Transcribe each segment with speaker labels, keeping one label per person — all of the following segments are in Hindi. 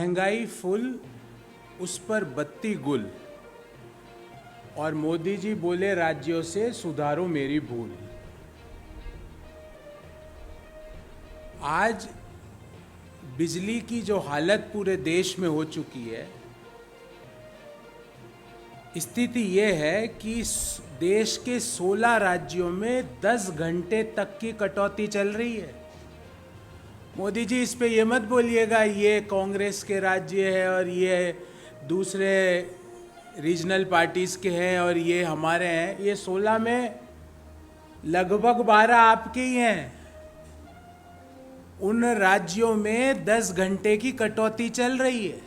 Speaker 1: महंगाई फुल, उस पर बत्ती गुल, और मोदी जी बोले राज्यों से सुधारो मेरी भूल। आज बिजली की जो हालत पूरे देश में हो चुकी है, स्थिति ये है कि देश के 16 राज्यों में 10 घंटे तक की कटौती चल रही है। मोदी जी इस पे ये मत बोलिएगा ये कांग्रेस के राज्य है और ये दूसरे रीजनल पार्टीज के हैं और ये हमारे हैं। ये 16 में लगभग 12 आपके ही हैं। उन राज्यों में 10 घंटे की कटौती चल रही है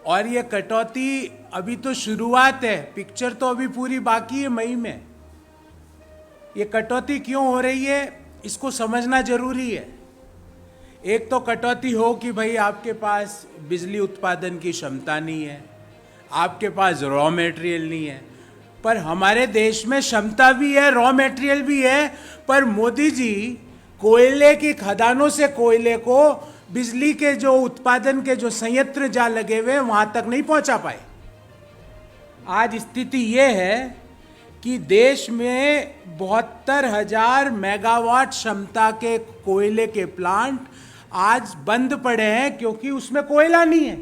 Speaker 1: और ये कटौती अभी तो शुरुआत है, पिक्चर तो अभी पूरी बाकी है मई में। ये कटौती क्यों हो रही है इसको समझना जरूरी है। एक तो कटौती हो कि भाई आपके पास बिजली उत्पादन की क्षमता नहीं है, आपके पास रॉ मटेरियल नहीं है। पर हमारे देश में क्षमता भी है, रॉ मटेरियल भी है, पर मोदी जी कोयले की खदानों से कोयले को बिजली के जो उत्पादन के जो संयंत्र जहां लगे हुए वहां तक नहीं पहुंचा पाए। आज स्थिति यह है कि देश में 72,000 मेगावाट क्षमता के कोयले के प्लांट आज बंद पड़े हैं क्योंकि उसमें कोयला नहीं है।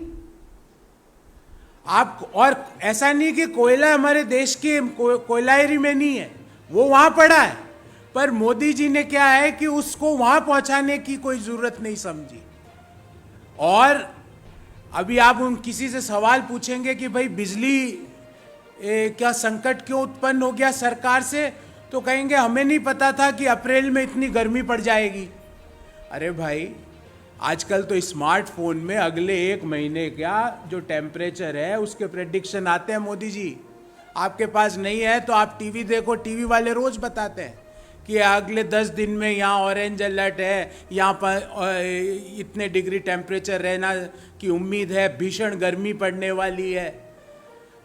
Speaker 1: आप और ऐसा नहीं कि कोयला हमारे देश के कोयलारी में नहीं है, वो वहां पड़ा है, पर मोदी जी ने क्या है कि उसको वहां पहुंचाने की कोई जरूरत नहीं समझी। और अभी आप उन किसी से सवाल पूछेंगे कि भाई बिजली क्या संकट क्यों उत्पन्न हो गया सरकार से, तो कहेंगे हमें नहीं पता था कि अप्रैल में इतनी गर्मी पड़ जाएगी। अरे भाई आजकल तो स्मार्टफोन में अगले 1 महीने का जो टेम्परेचर है उसके प्रेडिक्शन आते हैं मोदी जी। आपके पास नहीं है तो आप टीवी देखो, टीवी वाले रोज बताते हैं कि अगले 10 दिन में यहाँ ऑरेंज अलर्ट है, यहाँ पर इतने डिग्री टेम्परेचर रहना की उम्मीद है, भीषण गर्मी पड़ने वाली है।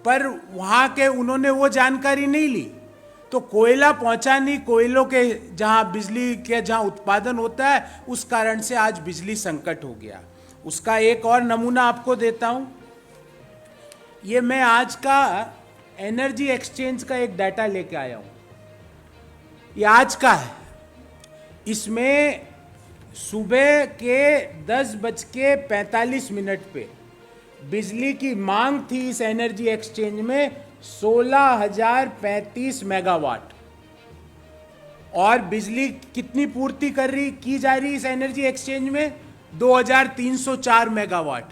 Speaker 1: पर वहाँ के उन्होंने वो जानकारी नहीं ली, तो कोयला पहुंचा नहीं। कोयलों के जहाँ बिजली के जहाँ उत्पादन होता है उस कारण से आज बिजली संकट हो गया। उसका एक और नमूना आपको देता हूँ। ये मैं आज का एनर्जी एक्सचेंज का एक डाटा लेके आया हूँ, ये आज का है। इसमें सुबह के 10:45 पे बिजली की मांग थी इस एनर्जी एक्सचेंज में 16,035 मेगावाट, और बिजली कितनी पूर्ति की जा रही इस एनर्जी एक्सचेंज में 2,304 मेगावाट।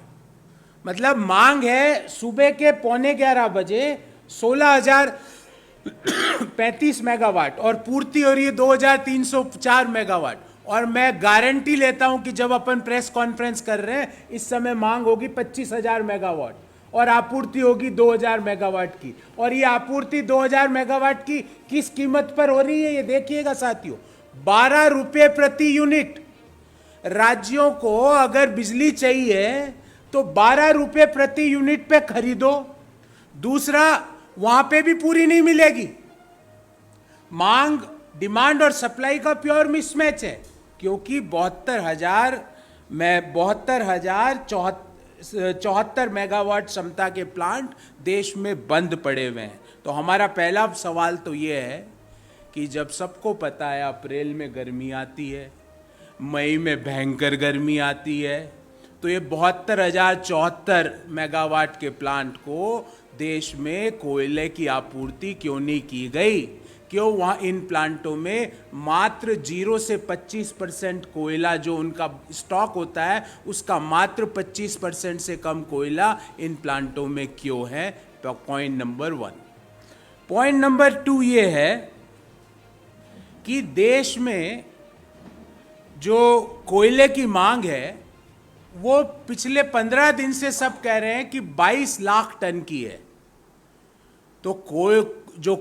Speaker 1: मतलब मांग है सुबह के 11:45 बजे 16,035 मेगावाट और पूर्ति हो रही है 2,304 मेगावाट। और मैं गारंटी लेता हूं कि जब अपन प्रेस कॉन्फ्रेंस कर रहे हैं इस समय मांग होगी 25,000 मेगावाट और आपूर्ति होगी 2,000 मेगावाट की। और ये आपूर्ति 2,000 मेगावाट की किस कीमत पर हो रही है ये देखिएगा साथियों, 12 रुपये प्रति यूनिट। राज्यों को अगर बिजली चाहिए तो 12 रुपये प्रति यूनिट पे खरीदो। दूसरा, वहां पे भी पूरी नहीं मिलेगी। मांग, डिमांड और सप्लाई का प्योर मिसमैच है, क्योंकि 72,074 मेगावाट क्षमता के प्लांट देश में बंद पड़े हुए हैं। तो हमारा पहला सवाल तो ये है कि जब सबको पता है अप्रैल में गर्मी आती है, मई में भयंकर गर्मी आती है, तो ये 72,074 मेगावाट के प्लांट को देश में कोयले की आपूर्ति क्यों नहीं की गई? क्यों वहाँ इन प्लांटों में मात्र 0 से 25% कोयला जो उनका स्टॉक होता है उसका मात्र 25% से कम कोयला इन प्लांटों में क्यों है? Point number 1। पॉइंट नंबर 2 ये है कि देश में जो कोयले की मांग है वो पिछले 15 दिन से सब कह रहे हैं कि 22 लाख टन की है। तो जो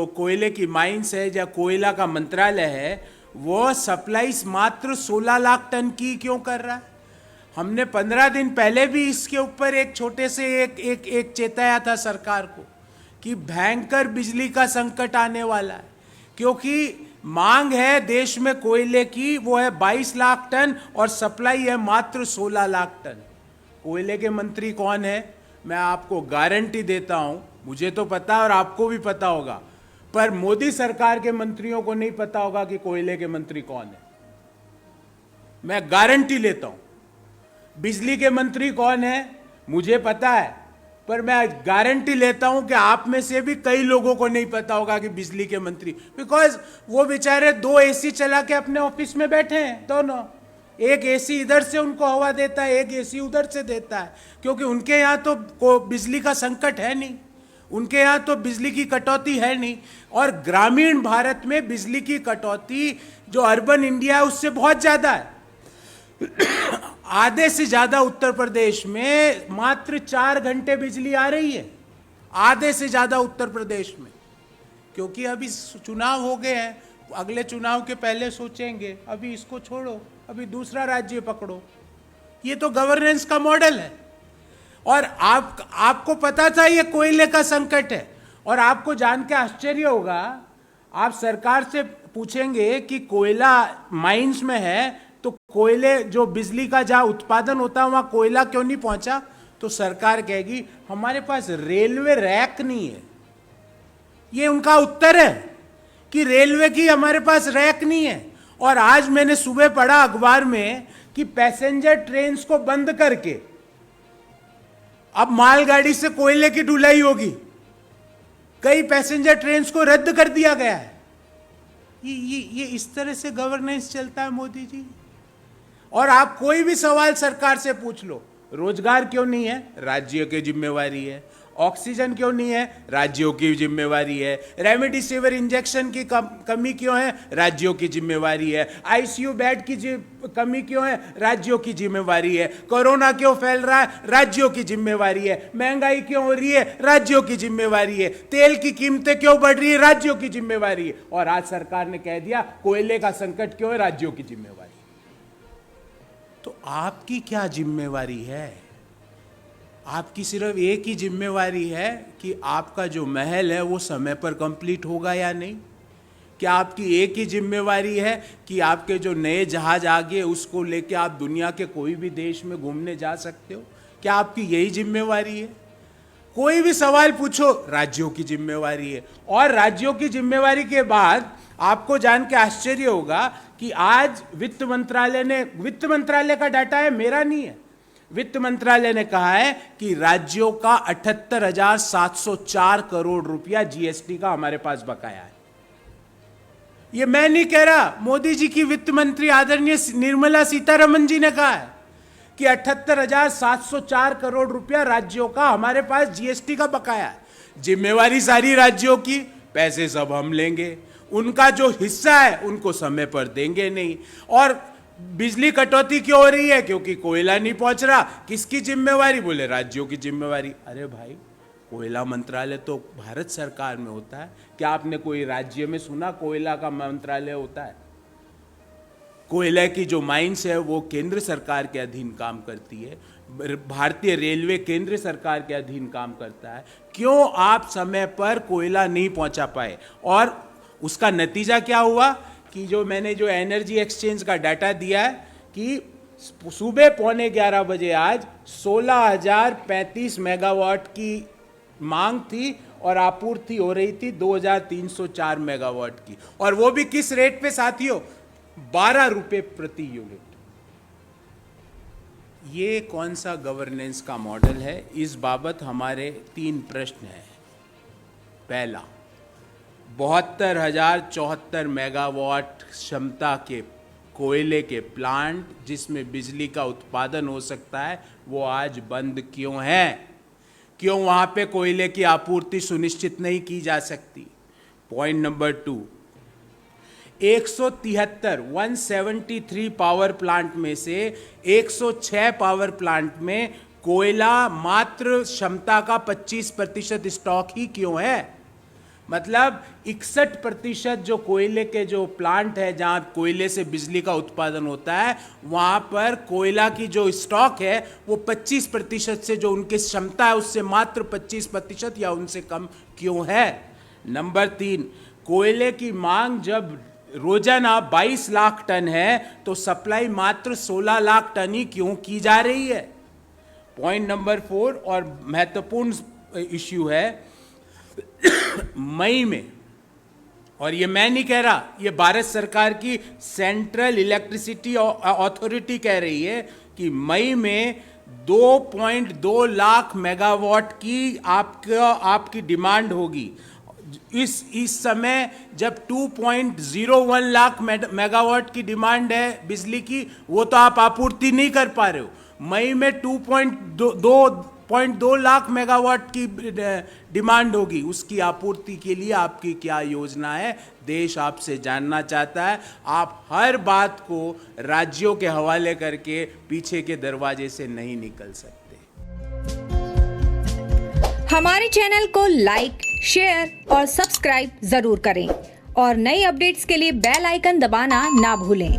Speaker 1: कोयले की माइंस है या कोयला का मंत्रालय है वो सप्लाईज मात्र 16 लाख टन की क्यों कर रहा है? हमने 15 दिन पहले भी इसके ऊपर एक छोटे से एक चेताया था सरकार को कि भयंकर बिजली का संकट आने वाला है, क्योंकि मांग है देश में कोयले की वो है 22 लाख टन और सप्लाई है मात्र 16 लाख टन। कोयले के मंत्री कौन है? मैं आपको गारंटी देता हूं, मुझे तो पता और आपको भी पता होगा, पर मोदी सरकार के मंत्रियों को नहीं पता होगा कि कोयले के मंत्री कौन है। मैं गारंटी लेता हूं। बिजली के मंत्री कौन है मुझे पता है, पर मैं गारंटी लेता हूं कि आप में से भी कई लोगों को नहीं पता होगा कि बिजली के मंत्री, बिकॉज वो बेचारे 2 एसी चला के अपने ऑफिस में बैठे हैं दोनों। एक एसी इधर से उनको हवा देता है, एक एसी उधर से देता है, क्योंकि उनके यहां तो बिजली का संकट है नहीं, उनके यहां तो बिजली की कटौती है नहीं। और ग्रामीण भारत में बिजली की कटौती जो अर्बन इंडिया है उससे बहुत ज्यादा है। आधे से ज्यादा उत्तर प्रदेश में मात्र 4 घंटे बिजली आ रही है, आधे से ज्यादा उत्तर प्रदेश में, क्योंकि अभी चुनाव हो गए हैं, अगले चुनाव के पहले सोचेंगे, अभी इसको छोड़ो, अभी दूसरा राज्य पकड़ो। ये तो गवर्नेंस का मॉडल है। और आपको पता था ये कोयले का संकट है, और आपको जान के आश्चर्य होगा, आप सरकार से पूछेंगे कि कोयला माइंस में है तो कोयले जो बिजली का जहां उत्पादन होता है वहां कोयला क्यों नहीं पहुंचा, तो सरकार कहेगी हमारे पास रेलवे रैक नहीं है। ये उनका उत्तर है कि रेलवे की हमारे पास रैक नहीं है। और आज मैंने सुबह पढ़ा अखबार में कि पैसेंजर ट्रेन को बंद करके अब मालगाड़ी से कोयले की ढुलाई होगी। कई पैसेंजर ट्रेन को रद्द कर दिया गया है। ये इस तरह से गवर्नेंस चलता है मोदी जी। और आप कोई भी सवाल सरकार से पूछ लो, रोजगार क्यों नहीं है, राज्यों की जिम्मेवारी है। ऑक्सीजन क्यों नहीं है, राज्यों की जिम्मेवारी है। रेमडेसिविर इंजेक्शन की कमी क्यों है, राज्यों की जिम्मेवारी है। आईसीयू बेड की कमी क्यों है, राज्यों की जिम्मेवारी है। कोरोना क्यों फैल रहा है, राज्यों की जिम्मेवारी है। महंगाई क्यों हो रही है, राज्यों की जिम्मेवारी है। तेल की कीमतें क्यों बढ़ रही है, राज्यों की जिम्मेवारी है। और आज सरकार ने कह दिया कोयले का संकट क्यों है, राज्यों की जिम्मेवारी। तो आपकी क्या जिम्मेवारी है? आपकी सिर्फ एक ही जिम्मेवारी है कि आपका जो महल है वो समय पर कंप्लीट होगा या नहीं। क्या आपकी एक ही जिम्मेवारी है कि आपके जो नए जहाज आ गए उसको लेके आप दुनिया के कोई भी देश में घूमने जा सकते हो? क्या आपकी यही जिम्मेवारी है? कोई भी सवाल पूछो, राज्यों की जिम्मेवारी है। और राज्यों की जिम्मेवारी के बाद आपको जान के आश्चर्य होगा कि आज वित्त मंत्रालय का डाटा है, मेरा नहीं है, वित्त मंत्रालय ने कहा है कि राज्यों का 78,704 करोड़ रुपया जीएसटी का हमारे पास बकाया है। ये मैं नहीं कह रहा, मोदी जी की वित्त मंत्री आदरणीय निर्मला सीतारमण जी ने कहा है कि 78,704 करोड़ रुपया राज्यों का हमारे पास जीएसटी का बकाया है। जिम्मेवारी सारी राज्यों की, पैसे सब हम लेंगे, उनका जो हिस्सा है उनको समय पर देंगे नहीं। और बिजली कटौती क्यों हो रही है, क्योंकि कोयला नहीं पहुंच रहा। किसकी जिम्मेवारी, बोले राज्यों की जिम्मेवारी। अरे भाई, कोयला मंत्रालय तो भारत सरकार में होता है। क्या आपने कोई राज्य में सुना कोयला का मंत्रालय होता है? कोयले की जो माइंस है वो केंद्र सरकार के अधीन काम करती है। भारतीय रेलवे केंद्र सरकार के अधीन काम करता है। क्यों आप समय पर कोयला नहीं पहुंचा पाए? और उसका नतीजा क्या हुआ कि मैंने जो एनर्जी एक्सचेंज का डाटा दिया है कि सुबह 11:15 बजे आज 16,035 मेगावाट की मांग थी और आपूर्ति हो रही थी 2,304 मेगावाट की। और वो भी किस रेट पे साथियों, 12 रुपए प्रति यूनिट। ये कौन सा गवर्नेंस का मॉडल है? इस बाबत हमारे 3 प्रश्न हैं। पहला, 72,074 मेगावाट क्षमता के कोयले के प्लांट जिसमें बिजली का उत्पादन हो सकता है वो आज बंद क्यों है? क्यों वहां पे कोयले की आपूर्ति सुनिश्चित नहीं की जा सकती? पॉइंट नंबर 2, 173 पावर प्लांट में से 106 पावर प्लांट में कोयला मात्र क्षमता का 25% स्टॉक ही क्यों है? मतलब 61% जो कोयले के जो प्लांट है जहां कोयले से बिजली का उत्पादन होता है वहां पर कोयला की जो स्टॉक है वो 25% से जो उनकी क्षमता है उससे मात्र 25% या उनसे कम क्यों है? नंबर 3, कोयले की मांग जब रोजाना 22 लाख टन है तो सप्लाई मात्र 16 लाख टन ही क्यों की जा रही है? पॉइंट नंबर 4 और महत्वपूर्ण इश्यू है मई में, और ये मैं नहीं कह रहा, ये भारत सरकार की सेंट्रल इलेक्ट्रिसिटी अथॉरिटी कह रही है कि मई में 2.2 लाख मेगावाट की आपकी डिमांड होगी। इस समय जब 2.01 लाख मेगावाट की डिमांड है बिजली की, वो तो आप आपूर्ति नहीं कर पा रहे हो। मई में 2.2 लाख मेगावाट की डिमांड होगी, उसकी आपूर्ति के लिए आपकी क्या योजना है? देश आपसे जानना चाहता है। आप हर बात को राज्यों के हवाले करके पीछे के दरवाजे से नहीं निकल सकते।
Speaker 2: हमारे चैनल को लाइक, शेयर और सब्सक्राइब जरूर करें और नई अपडेट्स के लिए बेल आइकन दबाना ना भूलें।